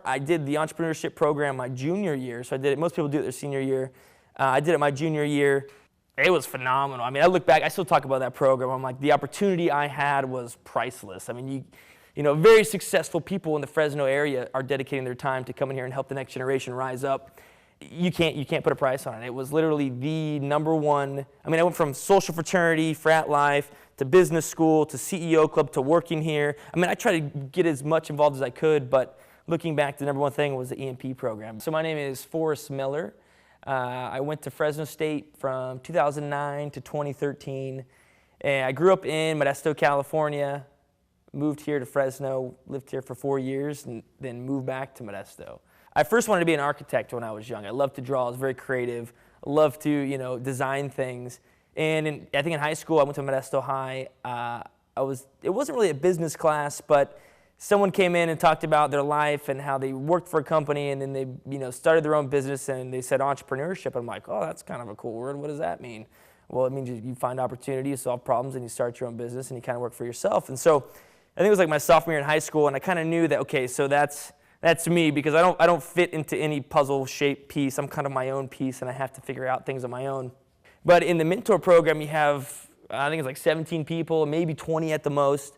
I did the entrepreneurship program my junior year, so I did it. Most people do it their senior year. I did it my junior year. It was phenomenal. I mean, I look back, I still talk about that program. I'm like, the opportunity I had was priceless. I mean, you know, very successful people in the Fresno area are dedicating their time to come in here and help the next generation rise up. You can't put a price on it. It was literally the #1. I mean, I went from social fraternity, frat life, to business school, to CEO club, to working here. I mean, I tried to get as much involved as I could, but looking back, the #1 thing was the EMP program. So my name is Forrest Miller. I went to Fresno State from 2009 to 2013. And I grew up in Modesto, California, moved here to Fresno, lived here for 4 years, and then moved back to Modesto. I first wanted to be an architect when I was young. I loved to draw. I was very creative. I loved to, you know, design things. And I think in high school, I went to Modesto High. It wasn't really a business class, but someone came in and talked about their life and how they worked for a company, and then they, you know, started their own business, and they said entrepreneurship. I'm like, oh, that's kind of a cool word. What does that mean? Well, it means you find opportunity, you solve problems, and you start your own business, and you kind of work for yourself. And so I think it was like my sophomore year in high school, and I kind of knew that, okay, so that's me, because I don't fit into any puzzle-shaped piece. I'm kind of my own piece, and I have to figure out things on my own. But in the mentor program, you have, I think it's like 17 people, maybe 20 at the most,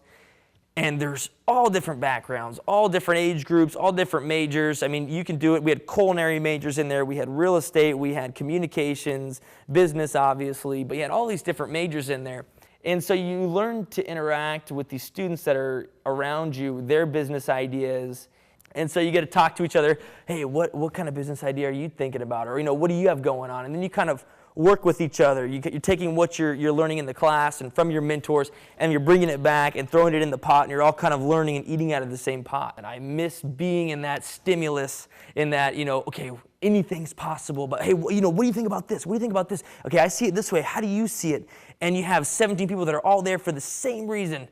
and there's all different backgrounds, all different age groups, all different majors. I mean, you can do it. We had culinary majors in there. We had real estate. We had communications, business, obviously, but you had all these different majors in there. And so you learn to interact with these students that are around you, their business ideas. And so you get to talk to each other. Hey, what kind of business idea are you thinking about? Or, you know, what do you have going on? And then you kind of work with each other. You're taking what you're learning in the class and from your mentors, and you're bringing it back and throwing it in the pot, and you're all kind of learning and eating out of the same pot. And I miss being in that stimulus, in that, you know, okay, anything's possible, but hey, you know, what do you think about this? What do you think about this? Okay, I see it this way. How do you see it? And you have 17 people that are all there for the same reason,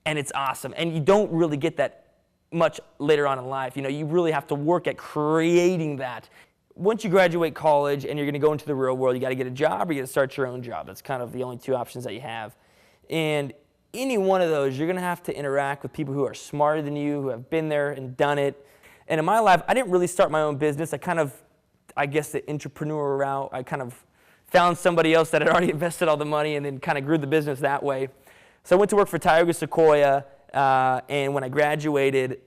and it's awesome. And you don't really get that much later on in life. You know, you really have to work at creating that. Once you graduate college and you're going to go into the real world, you got to get a job or you got to start your own job. That's kind of the only two options that you have. And any one of those, you're going to have to interact with people who are smarter than you, who have been there and done it. And in my life, I didn't really start my own business. I guess the entrepreneur route, I kind of found somebody else that had already invested all the money and then kind of grew the business that way. So I went to work for Tioga Sequoia. And when I graduated,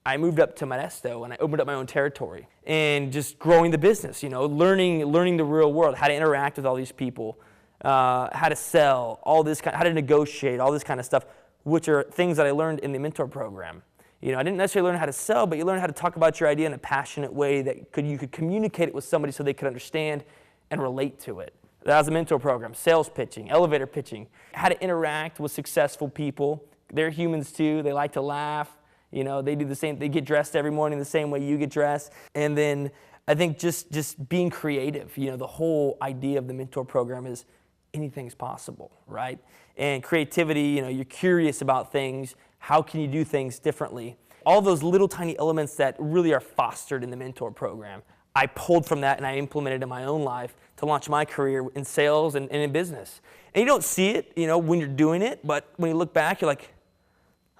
I moved up to Modesto and I opened up my own territory and just growing the business, you know, learning the real world, how to interact with all these people, how to sell, how to negotiate, all this kind of stuff, which are things that I learned in the mentor program. You know, I didn't necessarily learn how to sell, but you learn how to talk about your idea in a passionate way that you could communicate it with somebody so they could understand and relate to it. That was a mentor program. Sales pitching, elevator pitching, how to interact with successful people. They're humans too. They like to laugh. You know, they do the same. They get dressed every morning the same way you get dressed. And then I think just being creative. You know, the whole idea of the mentor program is anything's possible, right? And creativity. You know, you're curious about things. How can you do things differently? All those little tiny elements that really are fostered in the mentor program, I pulled from that and I implemented in my own life to launch my career in sales and in business. And you don't see it, you know, when you're doing it, but when you look back, you're like,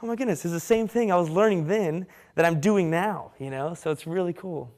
oh my goodness, it's the same thing I was learning then that I'm doing now, you know? So it's really cool.